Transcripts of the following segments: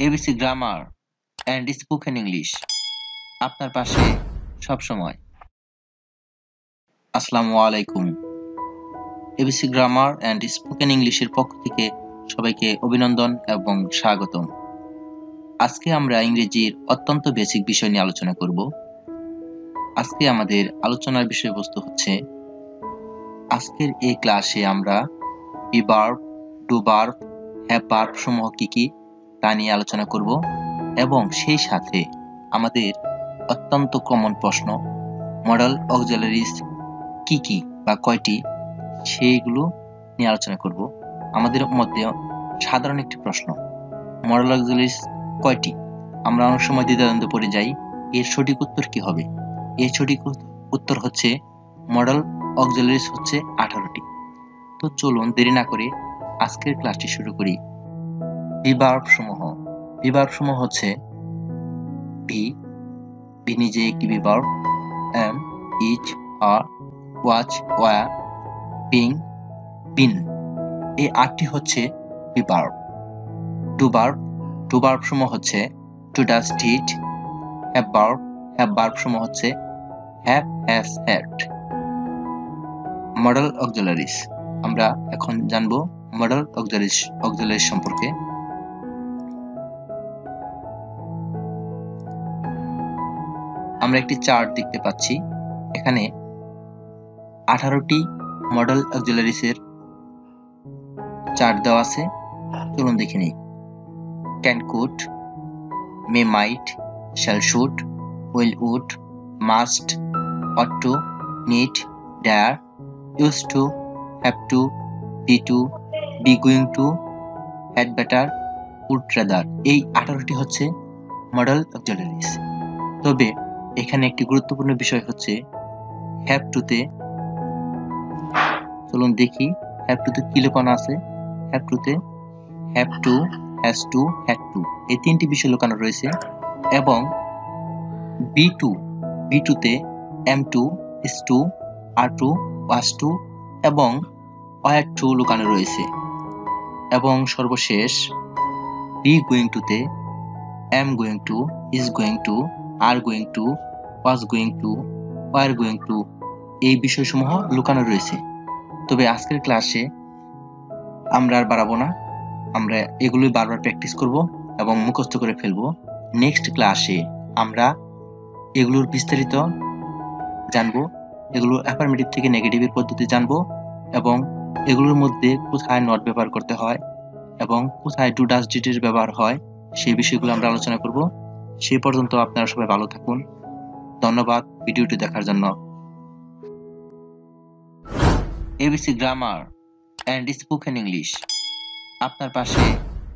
ABC grammar and spoken English আপনার পাশে সব সময়। আসসালামু আলাইকুম। এবিসি গ্রামার অ্যান্ড স্পোকেন ইংলিশের পক্ষ থেকে সবাইকে অভিনন্দন এবং স্বাগতম। আজকে আমরা ইংরেজির অত্যন্ত বেসিক বিষয় নিয়ে আলোচনা করব। আজকে আমাদের আলোচনার বিষয়বস্তু হচ্ছে, আজকের এই ক্লাসে আমরা B verb, do verb, have verb সমূহ কি কি তা নিয়ে আলোচনা করব এবং সেই সাথে আমাদের অত্যন্ত কমন প্রশ্ন মডেল অক্সিলারিজ কি কি বা কয়টি সেইগুলো নিয়ে আলোচনা করব। আমাদের মধ্যে সাধারণ একটি প্রশ্ন, মডেল অক্সিলারিজ কয়টি? আমরা অনেক সময় দ্বিধাদ্বন্দ্বে পড়ে যাই, এর সঠিক উত্তর কি হবে? এর সঠিক উত্তর হচ্ছে মডেল অক্সিলারিজ হচ্ছে 18টি। তো চলুন দেরি না করে আজকের ক্লাসটি শুরু করি। বি ভার্ব সমূহ। বি ভার্ব সমূহ হচ্ছে বি নিজে একটি be verb, am, is, are, was, were, being, been, এই 8টি হচ্ছে be verb. Do verb. Do verb সমূহ হচ্ছে do, does, did. Have verb. Have verb সমূহ হচ্ছে have, has, had. Modal auxiliaries. আমরা এখন জানবো মডেল অক্সিলারিজ সম্পর্কে। আমরা একটি চার্ট দেখতে পাচ্ছি, এখানে 18টি মডেল অক্সিলারিজ এর চার্ট দেওয়া আছে। চলুন দেখে নিই। Can, could, may, might, shall, should, will, would, must, ought to, need, dare, use to, have to, be going to, had better, would rather. এই 18টি হচ্ছে মডেল অক্সিলারিজ। তবে এখানে একটি গুরুত্বপূর্ণ বিষয় হচ্ছে হ্যাভ টুতে। চলুন দেখি হ্যাভ টুতে কি লোকানো আছে। হ্যাভ টুতে have to, has to, had to, এই 3টি বিষয় লোকানো রয়েছে। এবং বি টুতে am to, is to, are to, was to এবং ওয়্যার টু লোকানো রয়েছে। এবং সর্বশেষ বি গোয়িং টুতে am going to, is going to, are going to, was going to, were going to, এই বিষয়সমূহ লুকানো রয়েছে। তবে আজকের ক্লাসে আমরা আর বাড়াবো না, আমরা এগুলোই বারবার প্র্যাকটিস করব এবং মুখস্থ করে ফেলবো। নেক্সট ক্লাসে আমরা এগুলোর বিস্তারিত জানবো, এগুলো অ্যাফার্মেটিভ থেকে নেগেটিভের পদ্ধতি জানবো এবং এগুলোর মধ্যে কোথায় নট ব্যবহার করতে হয় এবং কোথায় ডু, ডাজ, ডিড এর ব্যবহার হয়, সেই বিষয়গুলো আমরা আলোচনা করব। সেই পর্যন্ত আপনারা সবাই ভালো থাকুন। ধন্যবাদ ভিডিওটি দেখার জন্য। ABC grammar and spoken English আপনার পাশে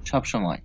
সব সময়।